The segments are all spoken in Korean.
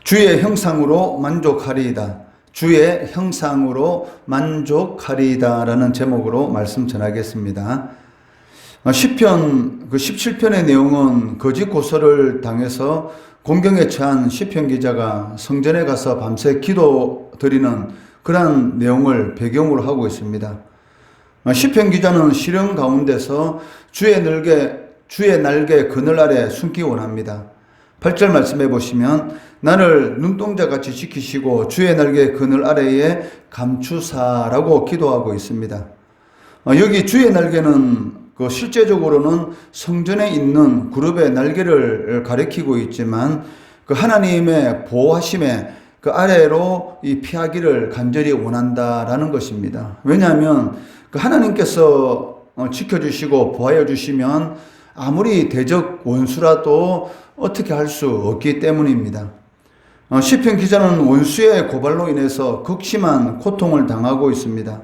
주의 형상으로 만족하리이다. 주의 형상으로 만족하리이다 라는 제목으로 말씀 전하겠습니다. 시편 17편의 내용은 거짓 고소를 당해서 공경에 처한 시편 기자가 성전에 가서 밤새 기도 드리는 그러한 내용을 배경으로 하고 있습니다. 시편 기자는 시련 가운데서 주의 날개 그늘 아래 숨기 원합니다. 8절 말씀해 보시면 나를 눈동자같이 지키시고 주의 날개 그늘 아래에 감추사라고 기도하고 있습니다. 여기 주의 날개는 실제적으로는 성전에 있는 그룹의 날개를 가리키고 있지만 하나님의 보호하심에 그 아래로 피하기를 간절히 원한다라는 것입니다. 왜냐하면 하나님께서 지켜주시고 보호해 주시면 아무리 대적 원수라도 어떻게 할 수 없기 때문입니다. 시편 기자는 원수의 고발로 인해서 극심한 고통을 당하고 있습니다.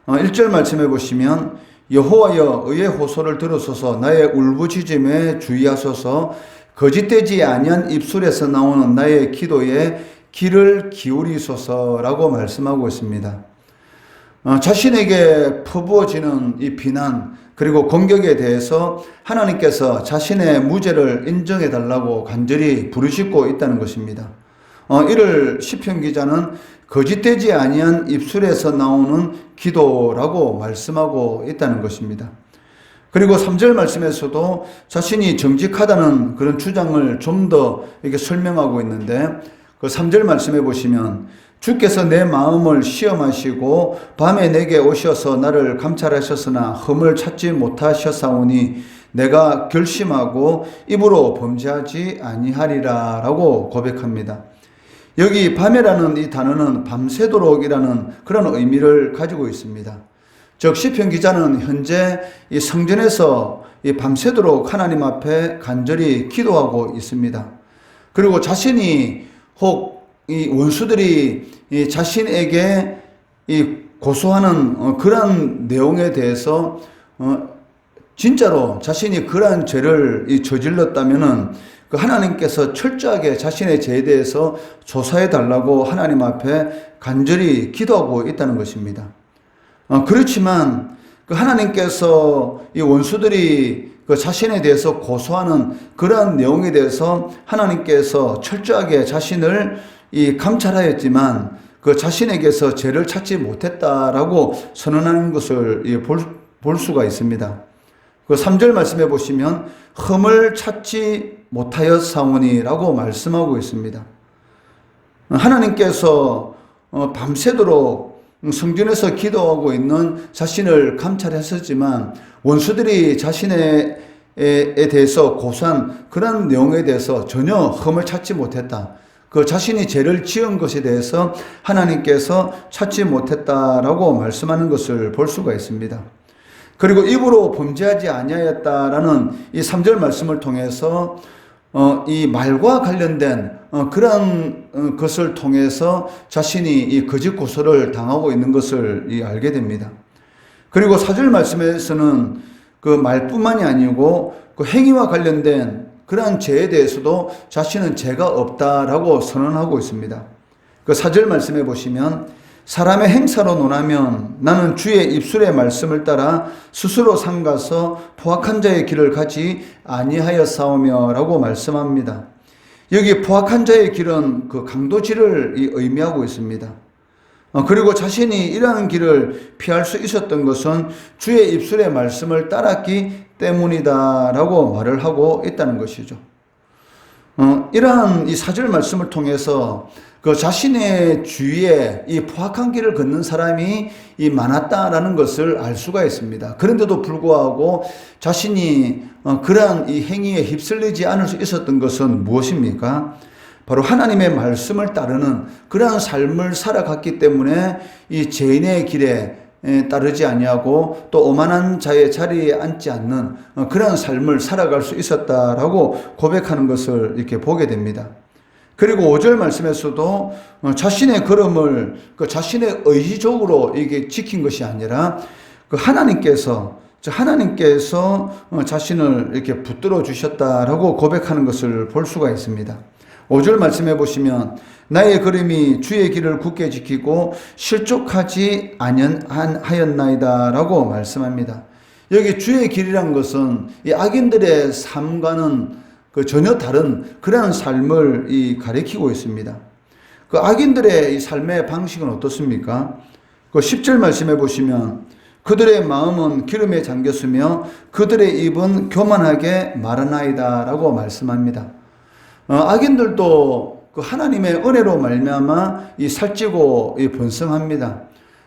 1절 말씀해 보시면 여호와여 의의 호소를 들으소서 나의 울부짖음에 주의하소서 거짓되지 아니한 입술에서 나오는 나의 기도에 귀를 기울이소서라고 말씀하고 있습니다. 자신에게 퍼부어지는 이 비난 그리고 공격에 대해서 하나님께서 자신의 무죄를 인정해 달라고 간절히 부르짖고 있다는 것입니다. 이를 시편 기자는 거짓되지 아니한 입술에서 나오는 기도라고 말씀하고 있다는 것입니다. 그리고 3절 말씀에서도 자신이 정직하다는 그런 주장을 좀 더 이렇게 설명하고 있는데 그 3절 말씀해 보시면 주께서 내 마음을 시험하시고 밤에 내게 오셔서 나를 감찰하셨으나 흠을 찾지 못하셨사오니 내가 결심하고 입으로 범죄하지 아니하리라 라고 고백합니다. 여기 밤에라는 이 단어는 밤새도록이라는 그런 의미를 가지고 있습니다. 즉 시편 기자는 현재 이 성전에서 이 밤새도록 하나님 앞에 간절히 기도하고 있습니다. 그리고 자신이 혹 이 원수들이 이 자신에게 이 고소하는 그런 내용에 대해서 진짜로 자신이 그러한 죄를 저질렀다면은 하나님께서 철저하게 자신의 죄에 대해서 조사해 달라고 하나님 앞에 간절히 기도하고 있다는 것입니다. 그렇지만 하나님께서 이 원수들이 자신에 대해서 고소하는 그러한 내용에 대해서 하나님께서 철저하게 자신을 감찰하였지만 자신에게서 죄를 찾지 못했다라고 선언하는 것을 볼 수가 있습니다. 3절 말씀해 보시면 흠을 찾지 못하였사오니라고 말씀하고 있습니다. 하나님께서 밤새도록 성전에서 기도하고 있는 자신을 감찰했었지만 원수들이 자신에 대해서 고소한 그런 내용에 대해서 전혀 흠을 찾지 못했다. 자신이 죄를 지은 것에 대해서 하나님께서 찾지 못했다라고 말씀하는 것을 볼 수가 있습니다. 그리고 입으로 범죄하지 아니하였다라는 이 3절 말씀을 통해서 이 말과 관련된 그런 것을 통해서 자신이 이 거짓 고소를 당하고 있는 것을 알게 됩니다. 그리고 4절 말씀에서는 그 말뿐만이 아니고 그 행위와 관련된 그러한 죄에 대해서도 자신은 죄가 없다라고 선언하고 있습니다. 4절 말씀해 보시면 사람의 행사로 논하면 나는 주의 입술의 말씀을 따라 스스로 삼가서 포악한 자의 길을 가지 아니하였사오며 라고 말씀합니다. 여기 포악한 자의 길은 그 강도질을 의미하고 있습니다. 그리고 자신이 이러한 길을 피할 수 있었던 것은 주의 입술의 말씀을 따랐기 때문이다 라고 말을 하고 있다는 것이죠. 이러한 이 4절 말씀을 통해서 자신의 주위에 이 포악한 길을 걷는 사람이 많았다라는 것을 알 수가 있습니다. 그런데도 불구하고 자신이 그러한 이 행위에 휩쓸리지 않을 수 있었던 것은 무엇입니까? 바로 하나님의 말씀을 따르는 그러한 삶을 살아갔기 때문에 이 죄인의 길에 따르지 아니하고 또 오만한 자의 자리에 앉지 않는 그러한 삶을 살아갈 수 있었다라고 고백하는 것을 이렇게 보게 됩니다. 그리고 5절 말씀에서도 자신의 걸음을 자신의 의지적으로 이게 지킨 것이 아니라 하나님께서 자신을 이렇게 붙들어 주셨다라고 고백하는 것을 볼 수가 있습니다. 5절 말씀해 보시면 나의 걸음이 주의 길을 굳게 지키고 실족하지 아니하였나이다 라고 말씀합니다. 여기 주의 길이란 것은 이 악인들의 삶과는 전혀 다른 그러한 삶을 가리키고 있습니다. 그 악인들의 이 삶의 방식은 어떻습니까? 그 10절 말씀해 보시면 그들의 마음은 기름에 잠겼으며 그들의 입은 교만하게 말하나이다 라고 말씀합니다. 악인들도 그 하나님의 은혜로 말미암아 살찌고 번성합니다.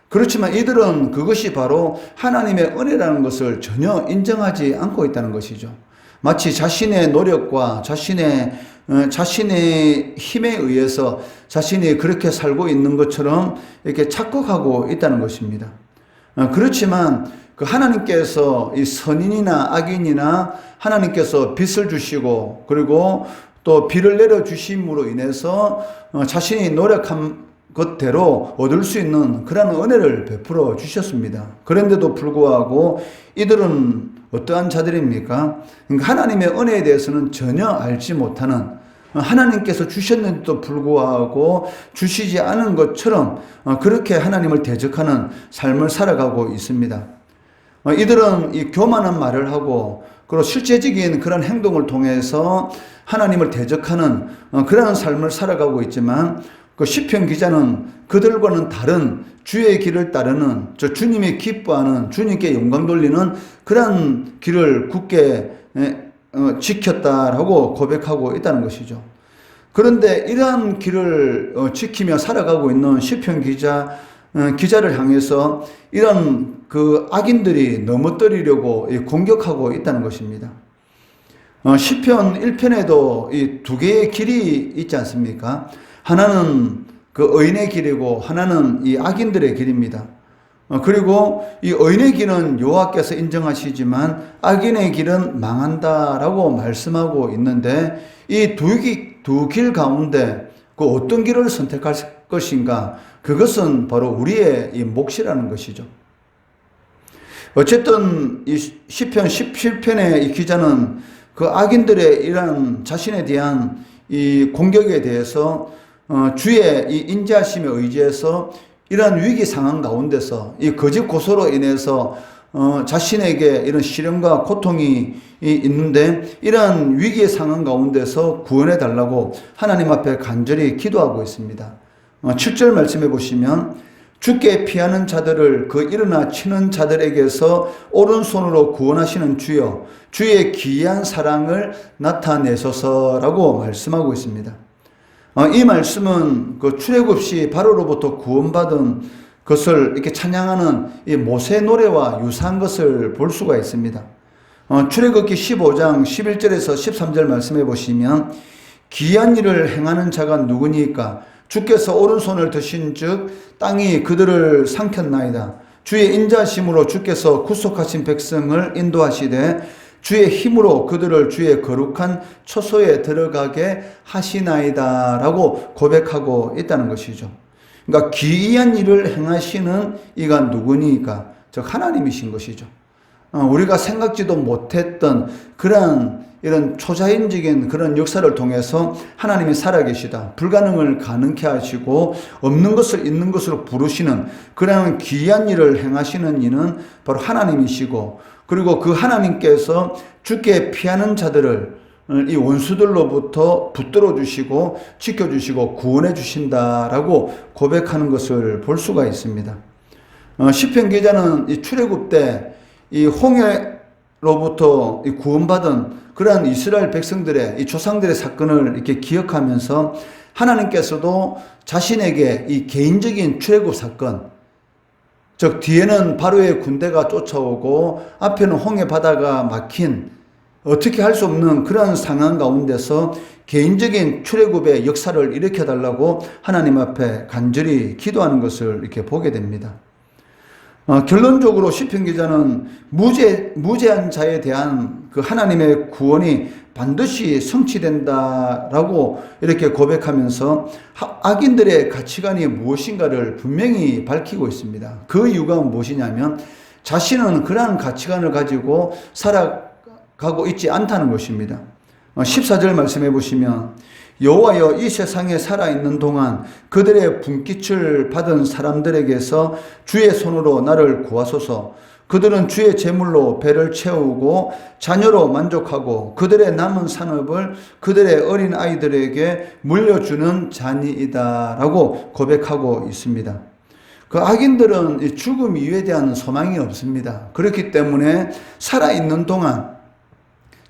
그렇지만 이들은 그것이 바로 하나님의 은혜라는 것을 전혀 인정하지 않고 있다는 것이죠. 마치 자신의 노력과 자신의 힘에 의해서 자신이 그렇게 살고 있는 것처럼 이렇게 착각하고 있다는 것입니다. 그렇지만 그 하나님께서 이 선인이나 악인이나 하나님께서 빚을 주시고 그리고 또 비를 내려주심으로 인해서 자신이 노력한 것대로 얻을 수 있는 그런 은혜를 베풀어 주셨습니다. 그런데도 불구하고 이들은 어떠한 자들입니까? 하나님의 은혜에 대해서는 전혀 알지 못하는, 하나님께서 주셨는데도 불구하고 주시지 않은 것처럼 그렇게 하나님을 대적하는 삶을 살아가고 있습니다. 이들은 이 교만한 말을 하고 그리고 실제적인 그런 행동을 통해서 하나님을 대적하는 그러한 삶을 살아가고 있지만 그 시편 기자는 그들과는 다른 주의 길을 따르는 주님이 기뻐하는 주님께 영광 돌리는 그러한 길을 굳게 지켰다라고 고백하고 있다는 것이죠. 그런데 이러한 길을 지키며 살아가고 있는 시편 기자를 향해서 이런 그 악인들이 넘어뜨리려고 공격하고 있다는 것입니다. 시편 1편에도 이 두 개의 길이 있지 않습니까? 하나는 그 의인의 길이고 하나는 이 악인들의 길입니다. 그리고 이 의인의 길은 여호와께서 인정하시지만 악인의 길은 망한다라고 말씀하고 있는데 이 두 길 가운데 그 어떤 길을 선택할 것인가? 그것은 바로 우리의 이 몫이라는 것이죠. 어쨌든 이 시편 17편의 이 기자는 그 악인들의 이러한 자신에 대한 이 공격에 대해서 주의 이 인자하심에 의지해서 이러한 위기 상황 가운데서 이 거짓 고소로 인해서 자신에게 이런 시련과 고통이 있는데 이러한 위기의 상황 가운데서 구원해 달라고 하나님 앞에 간절히 기도하고 있습니다. 7절 말씀해 보시면 주께 피하는 자들을 그 일어나 치는 자들에게서 오른손으로 구원하시는 주여 주의 기이한 사랑을 나타내소서라고 말씀하고 있습니다. 이 말씀은 그 출애굽시 바로로부터 구원받은 것을 이렇게 찬양하는 이 모세 노래와 유사한 것을 볼 수가 있습니다. 출애굽기 15장 11절에서 13절 말씀해 보시면 기이한 일을 행하는 자가 누구니까 주께서 오른손을 드신 즉 땅이 그들을 삼켰나이다. 주의 인자심으로 주께서 구속하신 백성을 인도하시되 주의 힘으로 그들을 주의 거룩한 처소에 들어가게 하시나이다 라고 고백하고 있다는 것이죠. 그러니까 기이한 일을 행하시는 이가 누구니까 즉 하나님이신 것이죠. 우리가 생각지도 못했던 그런 이런 초자연적인 그런 역사를 통해서 하나님이 살아계시다. 불가능을 가능케 하시고 없는 것을 있는 것으로 부르시는 그런 기이한 일을 행하시는 이는 바로 하나님이시고 그리고 그 하나님께서 주께 피하는 자들을 이 원수들로부터 붙들어 주시고 지켜주시고 구원해 주신다라고 고백하는 것을 볼 수가 있습니다. 시편 기자는 이 출애굽 때 이 홍해로부터 이 구원받은 그러한 이스라엘 백성들의 이 조상들의 사건을 이렇게 기억하면서 하나님께서도 자신에게 이 개인적인 출애굽 사건, 즉 뒤에는 바로의 군대가 쫓아오고 앞에는 홍해 바다가 막힌 어떻게 할 수 없는 그런 상황 가운데서 개인적인 출애굽의 역사를 일으켜달라고 하나님 앞에 간절히 기도하는 것을 이렇게 보게 됩니다. 결론적으로 시편 기자는 무죄한 자에 대한 그 하나님의 구원이 반드시 성취된다라고 이렇게 고백하면서 악인들의 가치관이 무엇인가를 분명히 밝히고 있습니다. 그 이유가 무엇이냐면 자신은 그러한 가치관을 가지고 살아가고 있지 않다는 것입니다. 14절 말씀해 보시면 여호와여, 이 세상에 살아있는 동안 그들의 분깃을 받은 사람들에게서 주의 손으로 나를 구하소서. 그들은 주의 제물로 배를 채우고 자녀로 만족하고 그들의 남은 산업을 그들의 어린 아이들에게 물려주는 자니이다 라고 고백하고 있습니다. 그 악인들은 이 죽음 이후에 대한 소망이 없습니다. 그렇기 때문에 살아있는 동안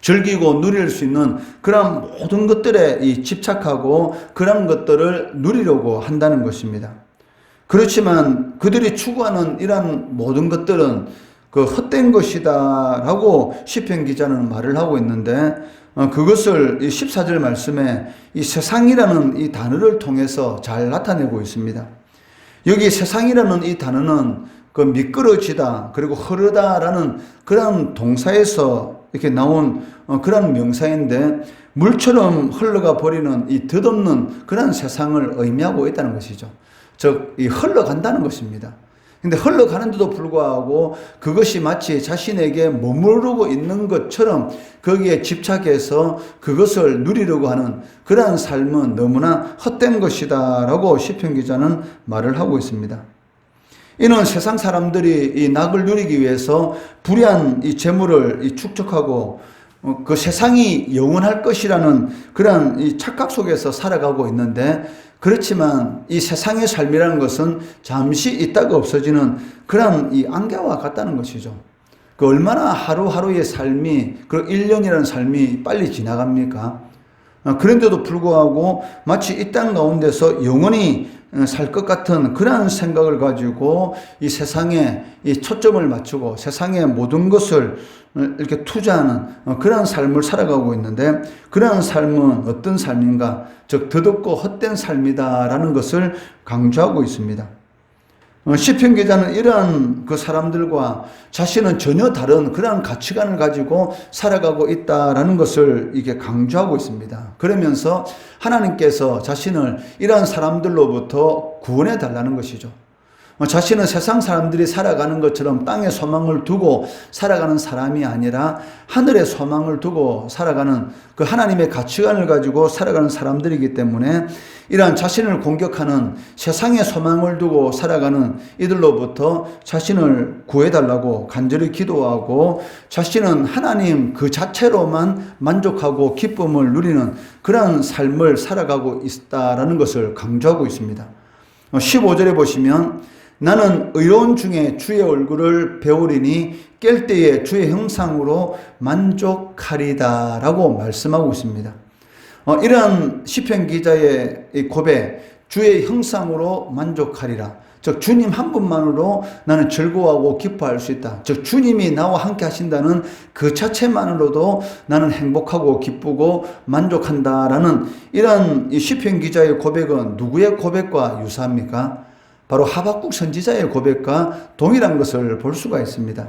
즐기고 누릴 수 있는 그런 모든 것들에 집착하고 그런 것들을 누리려고 한다는 것입니다. 그렇지만 그들이 추구하는 이러한 모든 것들은 그 헛된 것이다 라고 시편 기자는 말을 하고 있는데, 그것을 이 14절 말씀에 이 세상이라는 이 단어를 통해서 잘 나타내고 있습니다. 여기 세상이라는 이 단어는 그 미끄러지다 그리고 흐르다라는 그런 동사에서 이렇게 나온 그런 명사인데, 물처럼 흘러가 버리는 이 덧없는 그런 세상을 의미하고 있다는 것이죠. 즉, 이 흘러간다는 것입니다. 근데 흘러가는데도 불구하고 그것이 마치 자신에게 머무르고 있는 것처럼 거기에 집착해서 그것을 누리려고 하는 그러한 삶은 너무나 헛된 것이다 라고 시편 기자는 말을 하고 있습니다. 이는 세상 사람들이 이 낙을 누리기 위해서 불의한 이 재물을 축적하고 그 세상이 영원할 것이라는 그런 이 착각 속에서 살아가고 있는데, 그렇지만 이 세상의 삶이라는 것은 잠시 있다가 없어지는 그런 이 안개와 같다는 것이죠. 그 얼마나 하루하루의 삶이, 그 1년이라는 삶이 빨리 지나갑니까? 그런데도 불구하고 마치 이 땅 가운데서 영원히 살 것 같은 그러한 생각을 가지고 이 세상에 이 초점을 맞추고 세상의 모든 것을 이렇게 투자하는 그런 삶을 살아가고 있는데, 그러한 삶은 어떤 삶인가? 즉, 더덥고 헛된 삶이다라는 것을 강조하고 있습니다. 시편 기자는 이러한 그 사람들과 자신은 전혀 다른 그러한 가치관을 가지고 살아가고 있다라는 것을 이게 강조하고 있습니다. 그러면서 하나님께서 자신을 이러한 사람들로부터 구원해 달라는 것이죠. 자신은 세상 사람들이 살아가는 것처럼 땅에 소망을 두고 살아가는 사람이 아니라 하늘에 소망을 두고 살아가는 그 하나님의 가치관을 가지고 살아가는 사람들이기 때문에, 이러한 자신을 공격하는 세상에 소망을 두고 살아가는 이들로부터 자신을 구해달라고 간절히 기도하고, 자신은 하나님 그 자체로만 만족하고 기쁨을 누리는 그러한 삶을 살아가고 있다라는 것을 강조하고 있습니다. 15절에 보시면 나는 의로운 중에 주의 얼굴을 배우리니 깰 때에 주의 형상으로 만족하리다 라고 말씀하고 있습니다. 이러한 시편 기자의 고백, 주의 형상으로 만족하리라. 즉, 주님 한 분만으로 나는 즐거워하고 기뻐할 수 있다. 즉, 주님이 나와 함께 하신다는 그 자체만으로도 나는 행복하고 기쁘고 만족한다라는 이러한 시편 기자의 고백은 누구의 고백과 유사합니까? 바로 하박국 선지자의 고백과 동일한 것을 볼 수가 있습니다.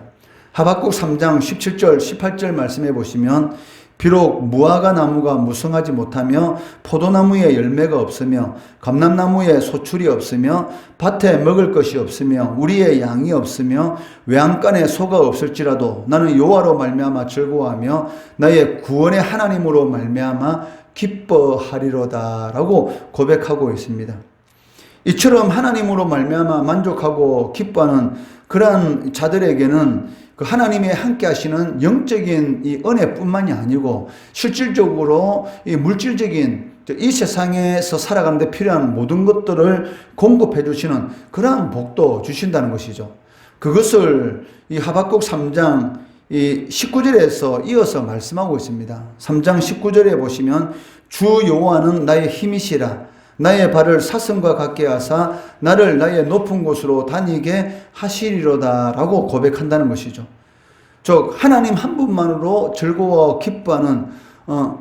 하박국 3장 17절 18절 말씀해 보시면, 비록 무화과 나무가 무성하지 못하며 포도나무에 열매가 없으며 감람나무에 소출이 없으며 밭에 먹을 것이 없으며 우리의 양이 없으며 외양간에 소가 없을지라도 나는 여호와로 말미암아 즐거워하며 나의 구원의 하나님으로 말미암아 기뻐하리로다 라고 고백하고 있습니다. 이처럼 하나님으로 말미암아 만족하고 기뻐하는 그러한 자들에게는 그 하나님의 함께 하시는 영적인 이 은혜뿐만이 아니고 실질적으로 이 물질적인 이 세상에서 살아가는 데 필요한 모든 것들을 공급해 주시는 그러한 복도 주신다는 것이죠. 그것을 이 하박국 3장 이 19절에서 이어서 말씀하고 있습니다. 3장 19절에 보시면 주 여호와는 나의 힘이시라. 나의 발을 사슴과 같게 하사 나를 나의 높은 곳으로 다니게 하시리로다 라고 고백한다는 것이죠. 즉, 하나님 한 분만으로 즐거워 기뻐하는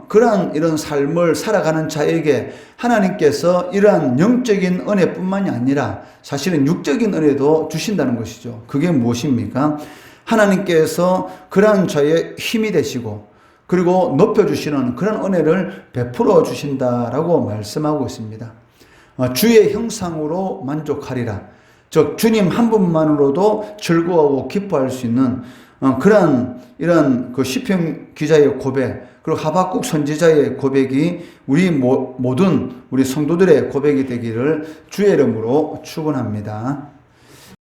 그러한 이런 삶을 살아가는 자에게 하나님께서 이러한 영적인 은혜뿐만이 아니라 사실은 육적인 은혜도 주신다는 것이죠. 그게 무엇입니까? 하나님께서 그러한 자의 힘이 되시고 그리고 높여주시는 그런 은혜를 베풀어 주신다라고 말씀하고 있습니다. 주의 형상으로 만족하리라. 즉, 주님 한 분만으로도 즐거워하고 기뻐할 수 있는 그런 이런 그 시편 기자의 고백, 그리고 하박국 선지자의 고백이 우리 모든 우리 성도들의 고백이 되기를 주의 이름으로 축원합니다.